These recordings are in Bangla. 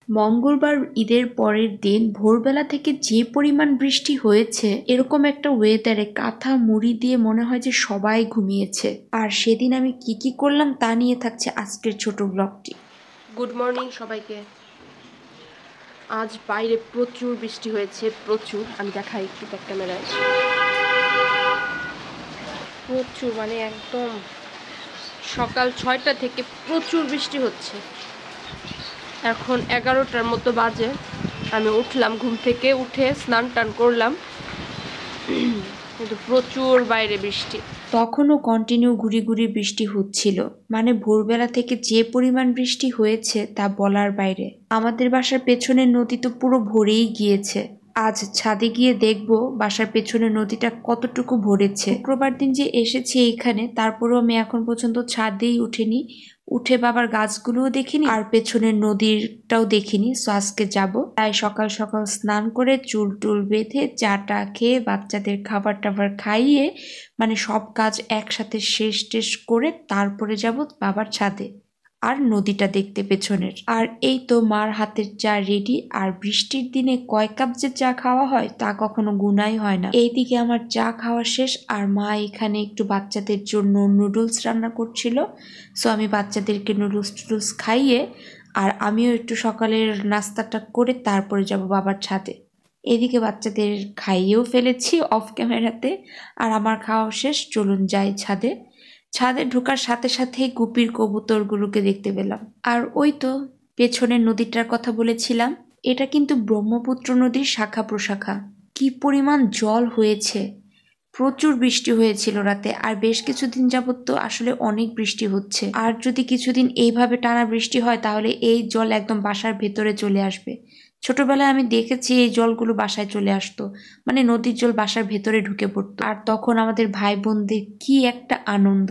মঙ্গলবার ঈদের পরের দিন ভোরবেলা থেকে যে পরিমাণ বৃষ্টি হয়েছে, এরকম একটা ওয়েদারে কাঁথা মুড়ি দিয়ে মনে হয় যে সবাই ঘুমিয়েছে। আর সেদিন আমি কি কি করলাম তা নিয়ে থাকছে আজকের ছোট ব্লগটি। গুড মর্নিং সবাইকে। আজ বাইরে প্রচুর বৃষ্টি হয়েছে, প্রচুর। আমি দেখাই একটু ব্যাক ক্যামেরায়। প্রচুর মানে একদম সকাল 6টা থেকে প্রচুর বৃষ্টি হচ্ছে। এখন 11টার মতো বাজে। আমি উঠলাম ঘুম থেকে, উঠে স্নান টান করলাম, কিন্তু প্রচুর বাইরে বৃষ্টি। তখনও কন্টিনিউ ঘুরি ঘুরি বৃষ্টি হচ্ছিল, মানে ভোরবেলা থেকে যে পরিমাণ বৃষ্টি হয়েছে তা বলার বাইরে। আমাদের বাসার পেছনের নদী তো পুরো ভরেই গিয়েছে। আজ ছাদে গিয়ে দেখব বাসার পেছনের নদীটা কতটুকু ভরেছে। শুক্রবার দিন যে এসেছি এইখানে, তারপরেও আমি এখন পর্যন্ত ছাদেই উঠিনি, উঠে বাবার গাছগুলোও দেখিনি আর পেছনের নদীরটাও দেখিনি। সো আজকে যাব, তাই সকাল সকাল স্নান করে চুল টুল বেঁধে চাটা খেয়ে বাচ্চাদের খাবার টাবার খাইয়ে, মানে সব কাজ একসাথে শেষ টেস করে তারপরে যাব বাবার ছাদে আর নদীটা দেখতে পেছনের। আর এই তো মার হাতের চা রেডি। আর বৃষ্টির দিনে কয় কাপ যে চা খাওয়া হয় তা কখনো গুনাই হয় না। এইদিকে আমার চা খাওয়া শেষ, আর মা এখানে একটু বাচ্চাদের জন্য নুডলস রান্না করছিল। সো আমি বাচ্চাদেরকে নুডলস খাইয়ে আর আমিও একটু সকালের নাস্তাটা করে তারপরে যাব বাবার ছাদে। এদিকে বাচ্চাদের খাইয়েও ফেলেছি অফ ক্যামেরাতে, আর আমার খাওয়া শেষ। চলুন যাই ছাদে। ছাদে ঢোকার সাথে সাথে গুপির কবুতরগুলোকে দেখতে পেলাম। আর ওই তো পেছনের নদীটার কথা বলেছিলাম, এটা কিন্তু ব্রহ্মপুত্র নদীর শাখা প্রশাখা। কি পরিমাণ জল হয়েছে! প্রচুর বৃষ্টি হয়েছিল রাতে, আর বেশ কিছুদিন যাবত তো আসলে অনেক বৃষ্টি হচ্ছে। আর যদি কিছুদিন এইভাবে টানা বৃষ্টি হয় তাহলে এই জল একদম বাসার ভেতরে চলে আসবে। ছোটবেলায় আমি দেখেছি এই জলগুলো বাসায় চলে আসতো, মানে নদীর জল বাসার ভেতরে ঢুকে পড়তো, আর তখন আমাদের ভাই বোনদের কি একটা আনন্দ।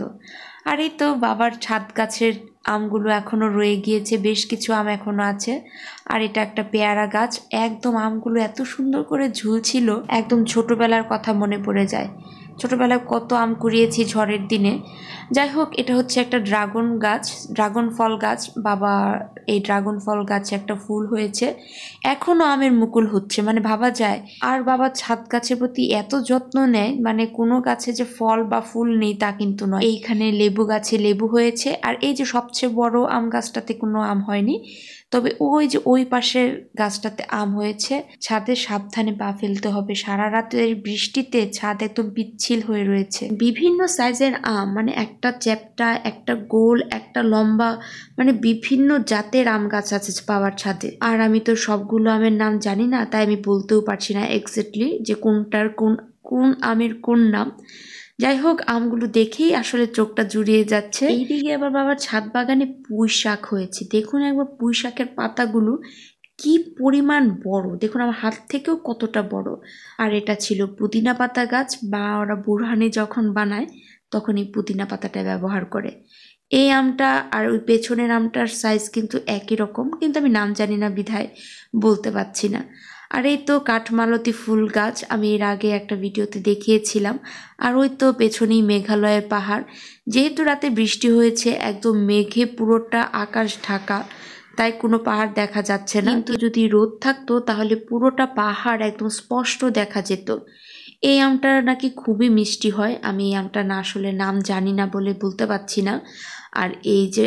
আর এই তো বাবার ছাদ গাছের আমগুলো এখনো রয়ে গিয়েছে, বেশ কিছু আম এখনো আছে। আর এটা একটা পেয়ারা গাছ, একদম আমগুলো এত সুন্দর করে ঝুলছিল, একদম ছোটবেলার কথা মনে পড়ে যায়। ছোটবেলায় কত আম কুড়িয়েছি ঝড়ের দিনে। যাই হোক, এটা হচ্ছে একটা ড্রাগন গাছ, ড্রাগন ফল গাছ। বাবা এই ড্রাগন ফল গাছে একটা ফুল হয়েছে, এখনো আমের মুকুল হচ্ছে, মানে ভাবা যায়। আর বাবা ছাদ গাছের প্রতি এত যত্ন নেয়, মানে কোনো গাছে যে ফল বা ফুল নেই তা কিন্তু নয়। এইখানে লেবু গাছে লেবু হয়েছে, আর এই যে সবচেয়ে বড় আম গাছটাতে কোনো আম হয়নি, তবে ওই যে ওই পাশের গাছটাতে আম হয়েছে। ছাদে সাবধানে পা ফেলতে হবে, সারা রাতের বৃষ্টিতে ছাদ একদম পিচ্ছিল হয়ে রয়েছে। বিভিন্ন সাইজের আম, মানে একটা চ্যাপ্টা, একটা গোল, একটা লম্বা, মানে বিভিন্ন জাতের আম গাছ আছে বাবার ছাদে। আর আমি তো সবগুলো আমের নাম জানি না, তাই আমি বলতেও পারছি না এক্স্যাক্টলি যে কোনটার কোন আমের কোন নাম। যাই হোক, আমগুলো দেখেই আসলে চোখটা জুড়িয়ে যাচ্ছে। এইদিকে আবার বাবার ছাদ বাগানে পুঁই শাক হয়েছে, দেখুন একবার পুঁই শাকের পাতাগুলো কি পরিমাণ বড়, দেখুন আমার হাত থেকেও কতটা বড়। আর এটা ছিল পুদিনা পাতা গাছ, বা ওরা বুরহানি যখন বানায় তখন এই পুদিনা পাতাটা ব্যবহার করে। এই আমটা আর ওই পেছনের আমটার সাইজ কিন্তু একই রকম, কিন্তু আমি নাম জানি না বিধায় বলতে পারছি না। আর এই তো কাঠমালতি ফুল গাছ, আমি এর আগে একটা ভিডিওতে দেখিয়েছিলাম। আর ওই তো পেছনেই মেঘালয়ের পাহাড়। যেহেতু রাতে বৃষ্টি হয়েছে, একদম মেঘে পুরোটা আকাশ ঢাকা, তাই কোনো পাহাড় দেখা যাচ্ছে না। কিন্তু যদি রোদ থাকতো তাহলে পুরোটা পাহাড় একদম স্পষ্ট দেখা যেত। এই আমটা নাকি খুবই মিষ্টি হয়, আমি এই আমটা না আসলে নাম জানি না বলে বলতে পারছি না। আর এই যে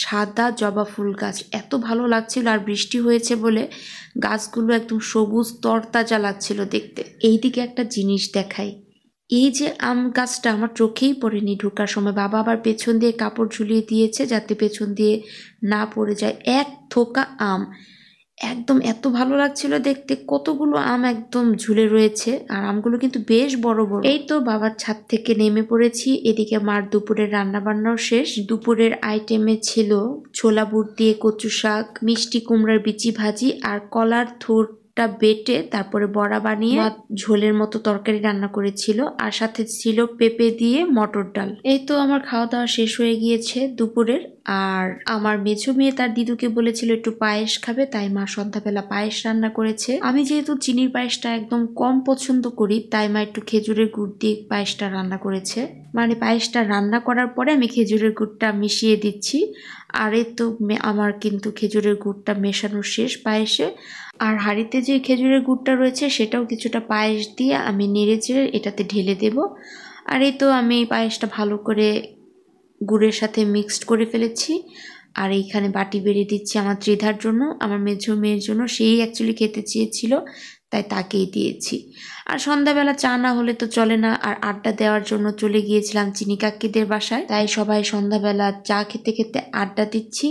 সাদা জবা ফুল গাছ, এত ভালো লাগছিল, আর বৃষ্টি হয়েছে বলে গাছগুলো একদম সবুজ তরতাজা লাগছিল দেখতে। এইদিকে একটা জিনিস দেখাই, এই যে আম গাছটা আমার চোখেই পড়েনি ঢোকার সময়, বাবা আবার পেছন দিয়ে কাপড় ঝুলিয়ে দিয়েছে যাতে পেছন দিয়ে না পড়ে যায়। এক থোকা আম, একদম এত ভালো লাগছিল দেখতে, কতগুলো আম একদম ঝুলে রয়েছে, আর আমগুলো কিন্তু বেশ বড় বড়। এই তো বাবার ছাদ থেকে নেমে পড়েছি, এদিকে মার দুপুরের রান্না বান্নাও শেষ। দুপুরের আইটেমে ছিল ছোলা বুট দিয়ে কচু শাক, মিষ্টি কুমড়ার বিচি ভাজি, আর কলার থোড় মটরটা বেটে তারপরে বড়া বানিয়ে ঝোলের মতো তরকারি রান্না করেছিল, আর সাথে ছিল পেঁপে দিয়ে মটর ডাল। এই তো আমার খাওয়া দাওয়া শেষ হয়ে গিয়েছে দুপুরের। আর আমার মেঝো মেয়ে তার দিদুকে বলেছিল একটু পায়েস খাবে, তাই মা সন্ধ্যাবেলা পায়েস রান্না করেছে। আমি যেহেতু চিনির পায়েসটা একদম কম পছন্দ করি, তাই মা একটু খেজুরের গুড় দিয়ে পায়েসটা রান্না করেছে। মানে পায়েসটা রান্না করার পরে আমি খেজুরের গুড়টা মিশিয়ে দিচ্ছি। আর এই তো আমার কিন্তু খেজুরের গুড়টা মেশানো শেষ পায়েসে। আর হাঁড়িতে যে খেজুরের গুড়টা রয়েছে সেটাও কিছুটা পায়েস দিয়ে আমি নেড়ে চেড়ে এটাতে ঢেলে দেব। আর এই তো আমি পায়েসটা ভালো করে গুড়ের সাথে মিক্সড করে ফেলেছি। আর এইখানে বাটি বেড়ে দিচ্ছি আমার ত্রিধার জন্য, আমার মেঝো মেয়ের জন্য। সেই অ্যাকচুয়ালি খেতে চেয়েছিল, তাই তাকেই দিয়েছি। আর সন্ধ্যাবেলা চা না হলে তো চলে না, আর আড্ডা দেওয়ার জন্য চলে গিয়েছিলাম চিনি কাকিদের বাসায়। তাই সবাই সন্ধ্যাবেলা চা খেতে খেতে আড্ডা দিচ্ছি।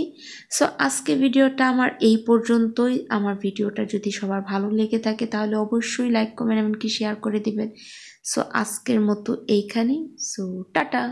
সো আজকে ভিডিওটা আমার এই পর্যন্তই। আমার ভিডিওটা যদি সবার ভালো লেগে থাকে তাহলে অবশ্যই লাইক কমেন্ট এমনকি শেয়ার করে দিবেন। সো আজকের মতো এইখানেই। So tata.